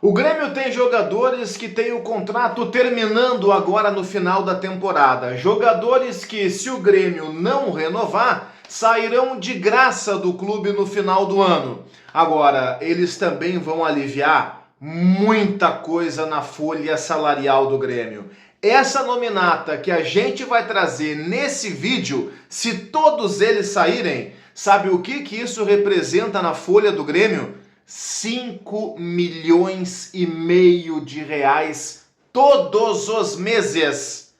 O Grêmio tem jogadores que têm o contrato terminando agora no final da temporada. Jogadores que, se o Grêmio não renovar, sairão de graça do clube no final do ano. Agora, eles também vão aliviar muita coisa na folha salarial do Grêmio. Essa nominata que a gente vai trazer nesse vídeo, se todos eles saírem, sabe o que isso representa na folha do Grêmio? 5 milhões e meio de reais todos os meses.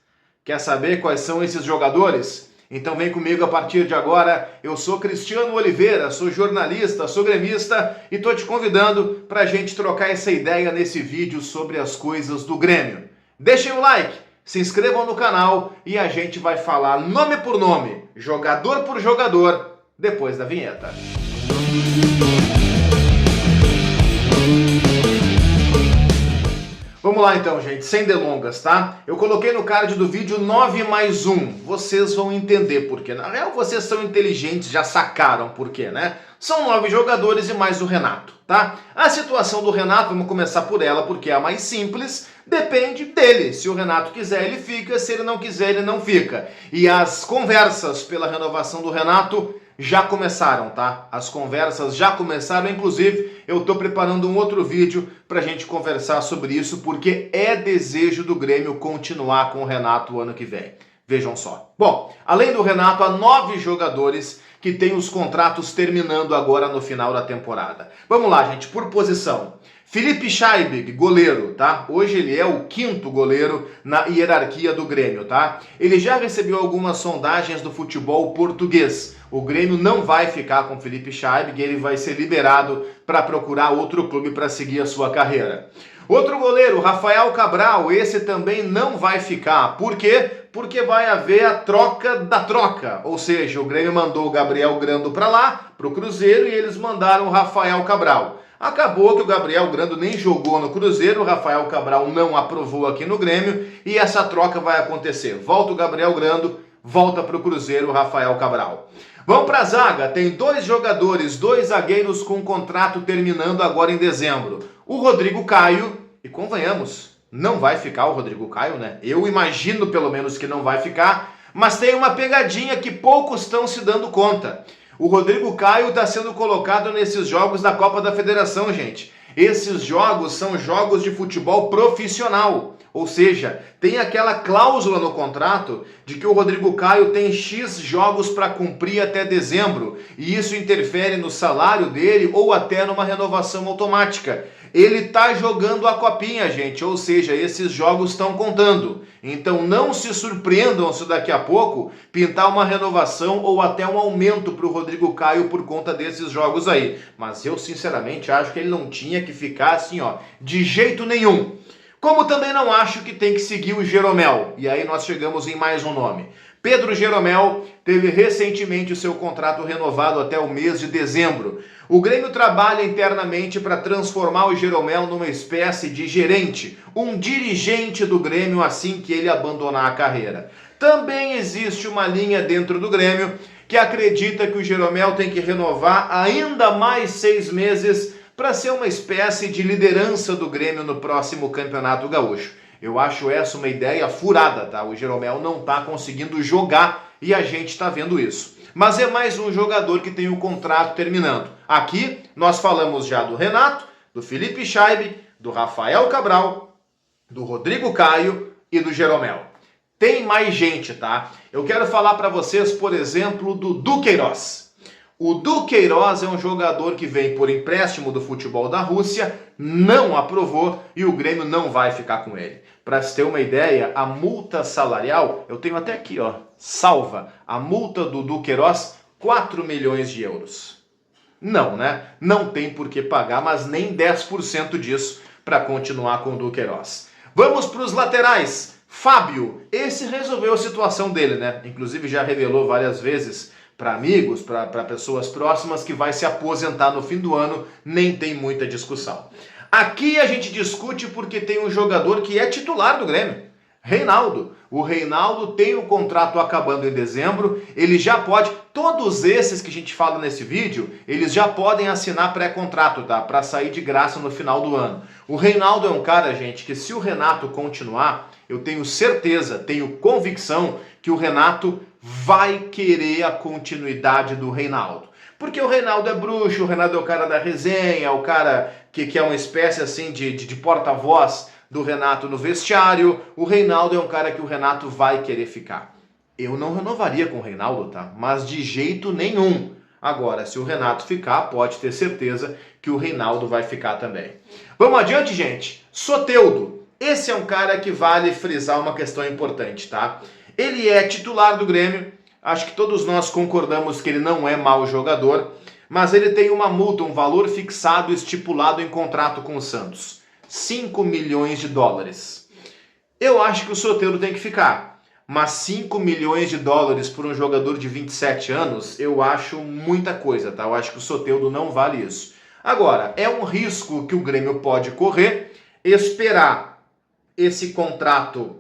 Quer saber quais são esses jogadores? Então vem comigo a partir de agora. Eu sou Cristiano Oliveira, sou jornalista, sou gremista e tô te convidando para a gente trocar essa ideia nesse vídeo sobre as coisas do Grêmio. Deixem o like, se inscrevam no canal e a gente vai falar nome por nome, jogador por jogador, depois da vinheta. Vamos lá então, gente, sem delongas, tá? Eu coloquei no card do vídeo 9 mais 1. Vocês vão entender por quê. Na real, vocês são inteligentes, já sacaram por quê, né? São 9 jogadores e mais o Renato, tá? A situação do Renato, vamos começar por ela, porque é a mais simples, depende dele. Se o Renato quiser, ele fica. Se ele não quiser, ele não fica. E as conversas pela renovação do Renato já começaram, tá? As conversas já começaram, inclusive eu tô preparando um outro vídeo pra gente conversar sobre isso, porque é desejo do Grêmio continuar com o Renato o ano que vem. Vejam só. Bom, além do Renato, há 9 jogadores que têm os contratos terminando agora no final da temporada. Vamos lá, gente, por posição. Felipe Scheibig, goleiro, tá? Hoje ele é o 5º goleiro na hierarquia do Grêmio, tá? Ele já recebeu algumas sondagens do futebol português. O Grêmio não vai ficar com Felipe Scheibig, ele vai ser liberado para procurar outro clube para seguir a sua carreira. Outro goleiro, Rafael Cabral, esse também não vai ficar. Por quê? Porque vai haver a troca da troca. Ou seja, o Grêmio mandou o Gabriel Grando para lá, para o Cruzeiro, e eles mandaram o Rafael Cabral. Acabou que o Gabriel Grando nem jogou no Cruzeiro, o Rafael Cabral não aprovou aqui no Grêmio, e essa troca vai acontecer. Volta o Gabriel Grando, volta para o Cruzeiro o Rafael Cabral. Vamos para a zaga, tem 2 jogadores, 2 zagueiros com contrato terminando agora em dezembro. O Rodrigo Caio, e convenhamos, não vai ficar o Rodrigo Caio, né? Eu imagino pelo menos que não vai ficar, mas tem uma pegadinha que poucos estão se dando conta. O Rodrigo Caio está sendo colocado nesses jogos da Copa da Federação, gente. Esses jogos são jogos de futebol profissional. Ou seja, tem aquela cláusula no contrato de que o Rodrigo Caio tem X jogos para cumprir até dezembro. E isso interfere no salário dele ou até numa renovação automática. Ele está jogando a copinha, gente, ou seja, esses jogos estão contando. Então não se surpreendam se daqui a pouco pintar uma renovação ou até um aumento para o Rodrigo Caio por conta desses jogos aí. Mas eu sinceramente acho que ele não tinha que ficar assim, ó, de jeito nenhum. Como também não acho que tem que seguir o Jeromel. E aí nós chegamos em mais um nome. Pedro Jeromel teve recentemente o seu contrato renovado até o mês de dezembro. O Grêmio trabalha internamente para transformar o Jeromel numa espécie de gerente, um dirigente do Grêmio assim que ele abandonar a carreira. Também existe uma linha dentro do Grêmio que acredita que o Jeromel tem que renovar ainda mais 6 meses para ser uma espécie de liderança do Grêmio no próximo Campeonato Gaúcho. Eu acho essa uma ideia furada, tá? O Jeromel não está conseguindo jogar e a gente está vendo isso. Mas é mais um jogador que tem o contrato terminando. Aqui nós falamos já do Renato, do Felipe Scheibig, do Rafael Cabral, do Rodrigo Caio e do Jeromel. Tem mais gente, tá? Eu quero falar para vocês, por exemplo, do Duqueiroz. O Duqueiroz é um jogador que vem por empréstimo do futebol da Rússia, não aprovou e o Grêmio não vai ficar com ele. Para se ter uma ideia, a multa salarial, eu tenho até aqui, ó, salva, a multa do Duqueiroz, 4 milhões de euros. Não, né? Não tem por que pagar, mas nem 10% disso para continuar com o Duqueiroz. Vamos para os laterais. Fábio, esse resolveu a situação dele, né? Inclusive já revelou várias vezes para amigos, para pessoas próximas, que vai se aposentar no fim do ano, nem tem muita discussão. Aqui a gente discute porque tem um jogador que é titular do Grêmio. Reinaldo. O Reinaldo tem o contrato acabando em dezembro, ele já pode, todos esses que a gente fala nesse vídeo, eles já podem assinar pré-contrato, tá? Para sair de graça no final do ano. O Reinaldo é um cara, gente, que se o Renato continuar, eu tenho certeza, tenho convicção que o Renato vai querer a continuidade do Reinaldo. Porque o Reinaldo é bruxo, o Reinaldo é o cara da resenha, o cara que é uma espécie assim de porta-voz do Renato no vestiário. O Reinaldo é um cara que o Renato vai querer ficar. Eu não renovaria com o Reinaldo, tá? Mas de jeito nenhum. Agora, se o Renato ficar, pode ter certeza que o Reinaldo vai ficar também. Vamos adiante, gente? Soteldo. Esse é um cara que vale frisar uma questão importante, tá? Ele é titular do Grêmio. Acho que todos nós concordamos que ele não é mau jogador, mas ele tem uma multa, um valor fixado estipulado em contrato com o Santos. 5 milhões de dólares. Eu acho que o Soteldo tem que ficar, mas 5 milhões de dólares por um jogador de 27 anos, eu acho muita coisa, tá? Eu acho que o Soteldo não vale isso. Agora, é um risco que o Grêmio pode correr, esperar esse contrato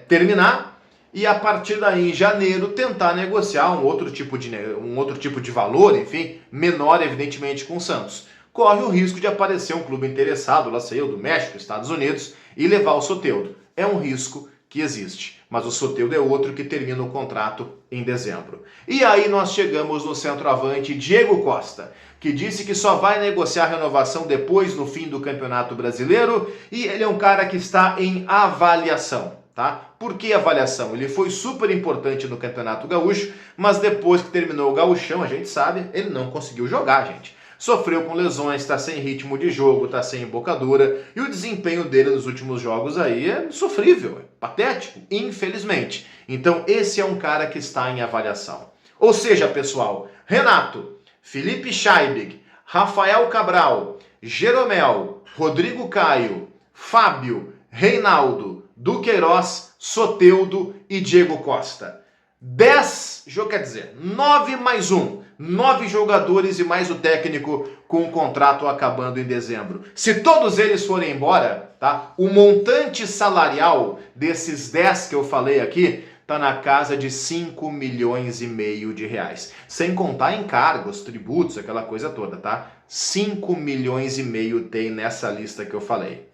terminar, e a partir daí, em janeiro, tentar negociar um outro tipo de valor, enfim, menor, evidentemente, com o Santos. Corre o risco de aparecer um clube interessado, lá sei eu, do México, Estados Unidos, e levar o Soteldo. É um risco que existe, mas o Soteldo é outro que termina o contrato em dezembro. E aí nós chegamos no centroavante Diego Costa, que disse que só vai negociar a renovação depois, no fim do Campeonato Brasileiro, e ele é um cara que está em avaliação. Tá? Por que avaliação? Ele foi super importante no Campeonato Gaúcho, mas depois que terminou o Gauchão, a gente sabe, ele não conseguiu jogar, gente. Sofreu com lesões, está sem ritmo de jogo, está sem embocadura, e o desempenho dele nos últimos jogos aí é sofrível, é patético, infelizmente. Então esse é um cara que está em avaliação. Ou seja, pessoal, Renato, Felipe Scheibig, Rafael Cabral, Jeromel, Rodrigo Caio, Fábio, Reinaldo, Duqueiroz, Soteldo e Diego Costa. 9 mais 1. 9 jogadores e mais o técnico com o contrato acabando em dezembro. Se todos eles forem embora, tá? O montante salarial desses 10 que eu falei aqui tá na casa de 5 milhões e meio de reais. Sem contar encargos, tributos, aquela coisa toda, tá? 5 milhões e meio tem nessa lista que eu falei.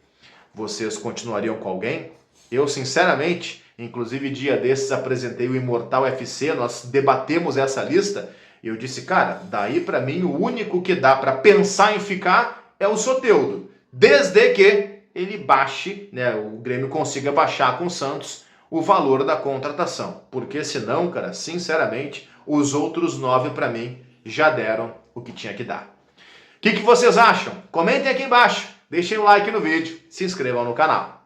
Vocês continuariam com alguém? Eu, sinceramente, inclusive dia desses apresentei o Imortal FC, nós debatemos essa lista, e eu disse, cara, daí pra mim o único que dá pra pensar em ficar é o Soteldo, desde que ele baixe, né, o Grêmio consiga baixar com o Santos o valor da contratação, porque senão, cara, sinceramente, os outros 9 pra mim já deram o que tinha que dar. O que vocês acham? Comentem aqui embaixo, deixem um like no vídeo, se inscrevam no canal.